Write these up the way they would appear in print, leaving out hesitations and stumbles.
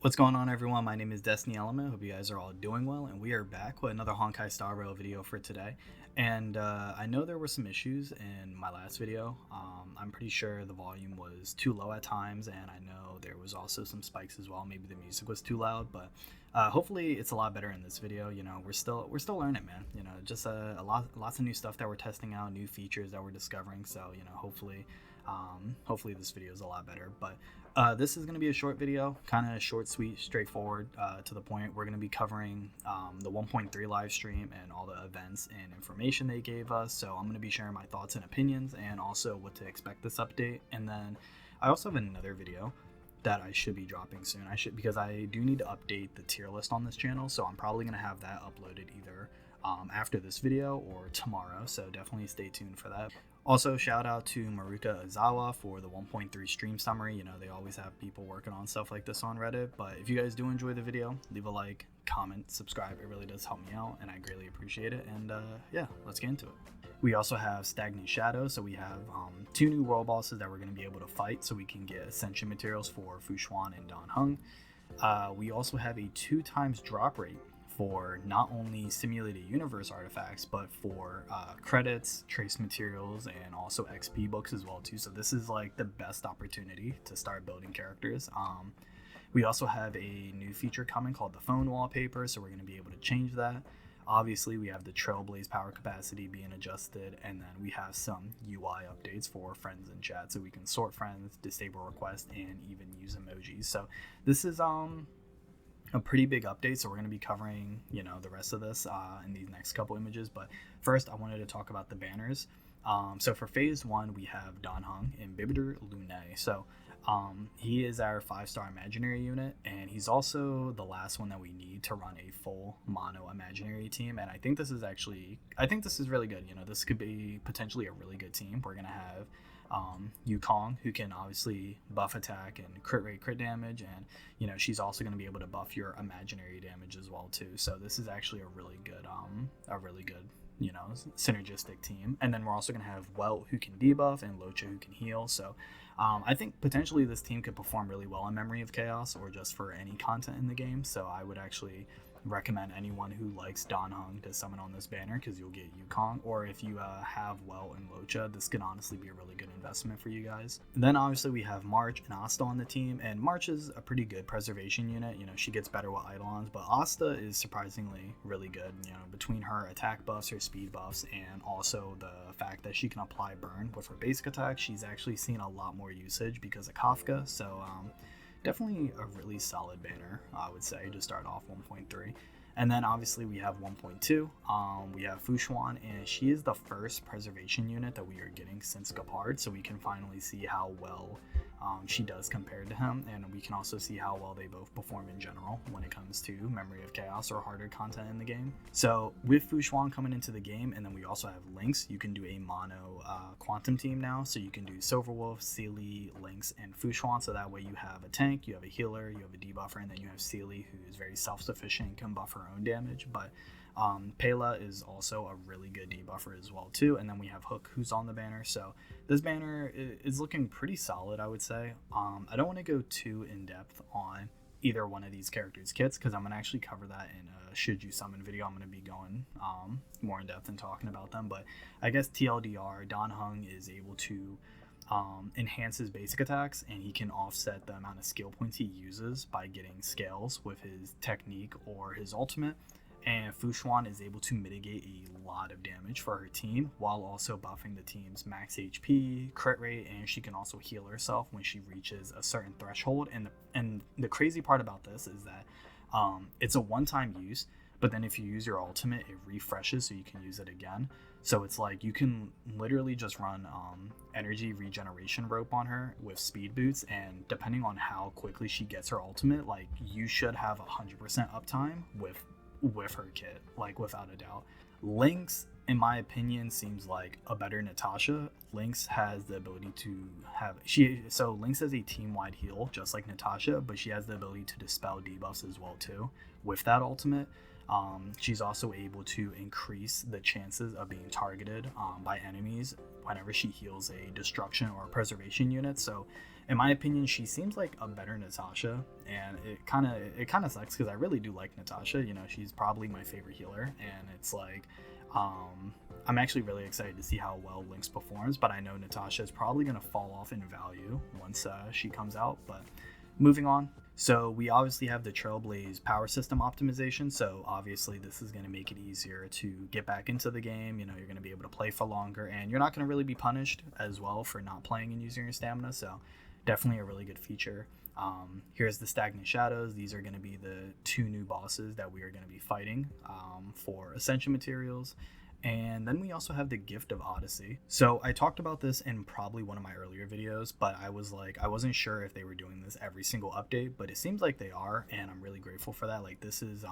What's going on, everyone? My name is DestinyElement. Hope you guys are all doing well, and we are back with another Honkai Star Rail video for today. And I know there were some issues in my last video. I'm pretty sure the volume was too low at times, and I know there was also some spikes as well. Maybe the music was too loud, but hopefully it's a lot better in this video. You know, we're still learning, man. You know, just lots of new stuff that we're testing out, new features that we're discovering. So you know, hopefully this video is a lot better. But this is going to be a short video, kind of short, sweet, straightforward, to the point. We're going to be covering the 1.3 live stream and all the events and information they gave us. So I'm going to be sharing my thoughts and opinions and also what to expect this update. And then I also have another video that I should be dropping soon. Because I do need to update the tier list on this channel. So I'm probably going to have that uploaded either after this video or tomorrow. So definitely stay tuned for that. Also, shout out to Maruka Azawa for the 1.3 stream summary. You know, they always have people working on stuff like this on Reddit. But if you guys do enjoy the video, leave a like, comment, subscribe. It really does help me out, and I greatly appreciate it. And yeah, let's get into it. We also have Stagnant Shadow, so we have two new world bosses that we're going to be able to fight, so we can get ascension materials for Fu Xuan and Dan Heng. We also have a 2x drop rate for not only simulated universe artifacts, but for credits, trace materials, and also XP books as well too. So this is like the best opportunity to start building characters. We also have a new feature coming called the phone wallpaper, so we're going to be able to change that. Obviously, we have the Trailblaze power capacity being adjusted, and then we have some UI updates for friends in chat, so we can sort friends, disable requests, and even use emojis. So this is a pretty big update, so we're going to be covering, you know, the rest of this in these next couple images. But first I wanted to talk about the banners. So for phase 1 we have Dan Heng and Bibiter Lune. So he is our 5-star imaginary unit, and he's also the last one that we need to run a full mono imaginary team. And I think this is really good. You know, this could be potentially a really good team. We're gonna have Yukong, who can obviously buff attack and crit rate, crit damage, and you know, she's also going to be able to buff your imaginary damage as well too. So this is actually a really good you know, synergistic team. And then we're also going to have Welt, who can debuff, and Locha, who can heal. So I think potentially this team could perform really well in Memory of Chaos or just for any content in the game. So I would actually recommend anyone who likes Dan Heng to summon on this banner, because you'll get Yukong. Or if you have Welt and Locha, this could honestly be a really good investment for you guys. And then obviously we have March and Asta on the team, and March is a pretty good preservation unit. You know, she gets better with Eidolons, but Asta is surprisingly really good. You know, between her attack buffs, her speed buffs, and also the fact that she can apply burn with her basic attack, she's actually seen a lot more usage because of Kafka. So definitely a really solid banner, I would say, to start off 1.3. And then obviously we have 1.2. We have Fu Xuan, and she is the first preservation unit that we are getting since Gapard, so we can finally see how well she does compared to him, and we can also see how well they both perform in general when it comes to Memory of Chaos or harder content in the game. So with Fu Xuan coming into the game, and then we also have Lynx, you can do a mono quantum team now, so you can do Silverwolf, Sealy, Lynx, and Fu Xuan, so that way you have a tank, you have a healer, you have a debuffer, and then you have Sealy, who is very self-sufficient and can buff her own damage. But Pela is also a really good debuffer as well too, and then we have Hook, who's on the banner. So this banner is looking pretty solid, I would say. I don't want to go too in depth on either one of these characters' kits, because I'm going to actually cover that in a should you summon video. I'm going to be going more in depth and talking about them. But I guess TLDR, Dan Heng is able to enhance his basic attacks, and he can offset the amount of skill points he uses by getting scales with his technique or his ultimate. And Fu Xuan is able to mitigate a lot of damage for her team while also buffing the team's max HP, crit rate, and she can also heal herself when she reaches a certain threshold. And the crazy part about this is that it's a one-time use, but then if you use your ultimate, it refreshes so you can use it again. So it's like you can literally just run energy regeneration rope on her with speed boots, and depending on how quickly she gets her ultimate, like you should have 100% uptime with her kit, like without a doubt. Lynx, in my opinion, seems like a better Natasha. Lynx has the ability to Lynx has a team-wide heal just like Natasha, but she has the ability to dispel debuffs as well too with that ultimate. She's also able to increase the chances of being targeted by enemies whenever she heals a destruction or a preservation unit. So in my opinion, she seems like a better Natasha, and it kind of sucks because I really do like Natasha. You know, she's probably my favorite healer, and it's like, I'm actually really excited to see how well Lynx performs. But I know Natasha is probably gonna fall off in value once she comes out. But moving on. So we obviously have the Trailblaze power system optimization. So obviously this is going to make it easier to get back into the game. You know, you're going to be able to play for longer, and you're not going to really be punished as well for not playing and using your stamina. So definitely a really good feature. Here's the Stagnant Shadows. These are going to be the 2 new bosses that we are going to be fighting for Ascension materials. And then we also have the Gift of Odyssey. So I talked about this in probably one of my earlier videos, but I wasn't sure if they were doing this every single update, but it seems like they are, and I'm really grateful for that. Like this is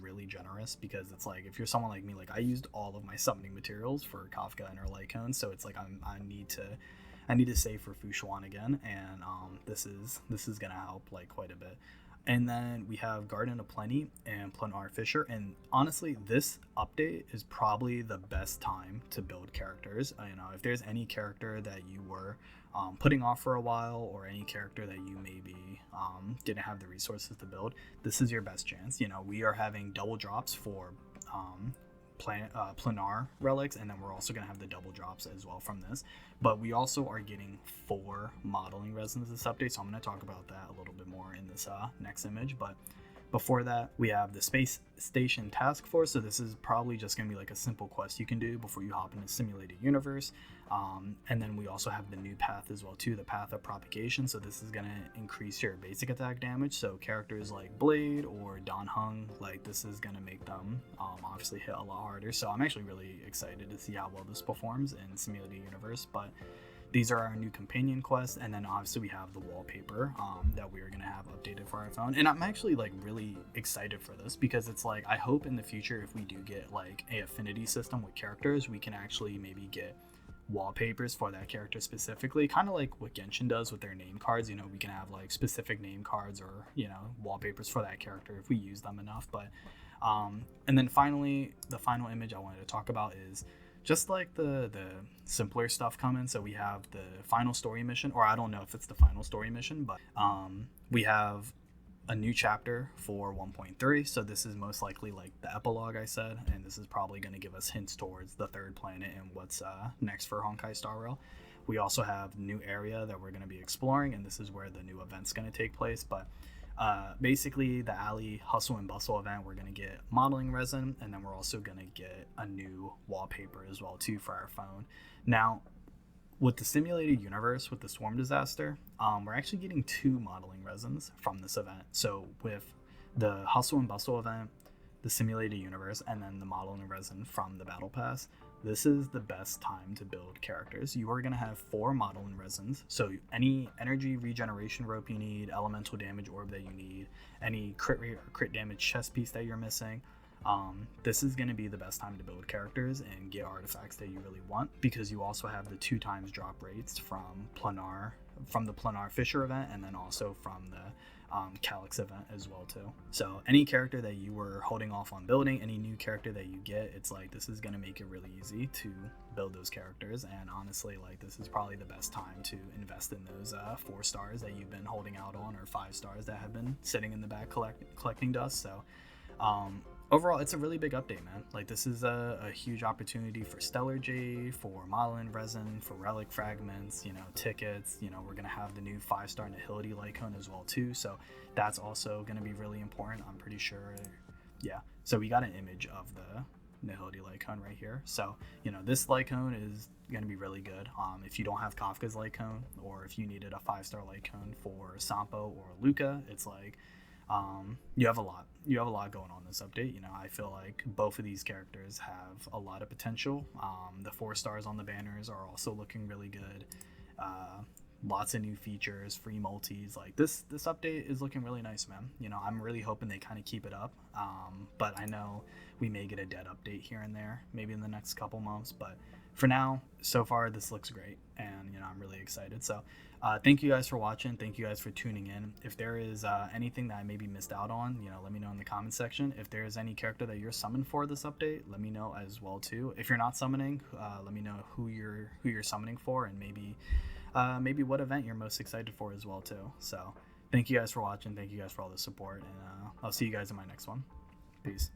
really generous, because it's like, if you're someone like me, like I used all of my summoning materials for Kafka and her Lycone, so it's like I need to save for Fushuan again, and this is gonna help like quite a bit. And then we have Garden of Plenty and Planar Fisher. And honestly, this update is probably the best time to build characters. You know, if there's any character that you were putting off for a while, or any character that you maybe didn't have the resources to build, this is your best chance. You know, we are having double drops for planar relics, and then we're also going to have the double drops as well from this. But we also are getting 4 modeling resins this update, so I'm going to talk about that a little bit more in this next image. But before that, we have the Space Station Task Force. So this is probably just going to be like a simple quest you can do before you hop into Simulated Universe. And then we also have the new path as well too, the Path of Propagation. So this is going to increase your basic attack damage. So characters like Blade or Don Hung, like this is going to make them obviously hit a lot harder. So I'm actually really excited to see how well this performs in Simulated Universe. But these are our new companion quests, and then obviously we have the wallpaper that we are going to have updated for our phone. And I'm actually like really excited for this, because it's like, I hope in the future, if we do get like a affinity system with characters, we can actually maybe get wallpapers for that character specifically, kind of like what Genshin does with their name cards. You know, we can have like specific name cards, or, you know, wallpapers for that character if we use them enough. But and then finally, the final image I wanted to talk about is just like the simpler stuff coming. So we have the final story mission, or I don't know if it's the final story mission, but we have a new chapter for 1.3. So this is most likely like the epilogue I said, and this is probably going to give us hints towards the 3rd planet and what's next for Honkai Star Rail. We also have new area that we're going to be exploring, and this is where the new event's going to take place. But basically the Alley Hustle and Bustle event, we're going to get modeling resin, and then we're also going to get a new wallpaper as well too for our phone. Now with the Simulated Universe, with the Swarm Disaster, we're actually getting 2 modeling resins from this event. So with the Hustle and Bustle event, the Simulated Universe, and then the modeling resin from the Battle Pass, this is the best time to build characters. You are going to have 4 modeling resins. So any energy regeneration rope you need, elemental damage orb that you need, any crit rate or crit damage chest piece that you're missing, this is going to be the best time to build characters and get artifacts that you really want, because you also have the 2 times drop rates from the Planar Fisher event, and then also from the Calyx event as well too. So any character that you were holding off on building, any new character that you get, it's like this is going to make it really easy to build those characters. And honestly, like this is probably the best time to invest in those 4 stars that you've been holding out on, or 5 stars that have been sitting in the back collecting dust. So overall, it's a really big update, man. Like this is a huge opportunity for Stellar Jade, for modeling resin, for relic fragments, you know, tickets. You know, we're gonna have the new 5-star Nihility Lycone as well too, so that's also gonna be really important, I'm pretty sure. Yeah, so we got an image of the Nihility Lycone right here. So, you know, this Lycone is gonna be really good. If you don't have Kafka's Lycone, or if you needed a 5-star Lycone for Sampo or Luca, it's like you have a lot going on this update. You know, I feel like both of these characters have a lot of potential. The 4 stars on the banners are also looking really good. Lots of new features, free multis. Like this update is looking really nice, man. You know, I'm really hoping they kind of keep it up. But I know we may get a dead update here and there, maybe in the next couple months. But for now, so far, this looks great, and you know, I'm really excited. So thank you guys for watching. Thank you guys for tuning in. If there is anything that I maybe missed out on, you know, let me know in the comment section. If there is any character that you're summoned for this update, let me know as well too. If you're not summoning, let me know who you're summoning for, and maybe maybe what event you're most excited for as well too. So thank you guys for watching. Thank you guys for all the support, and I'll see you guys in my next one. Peace.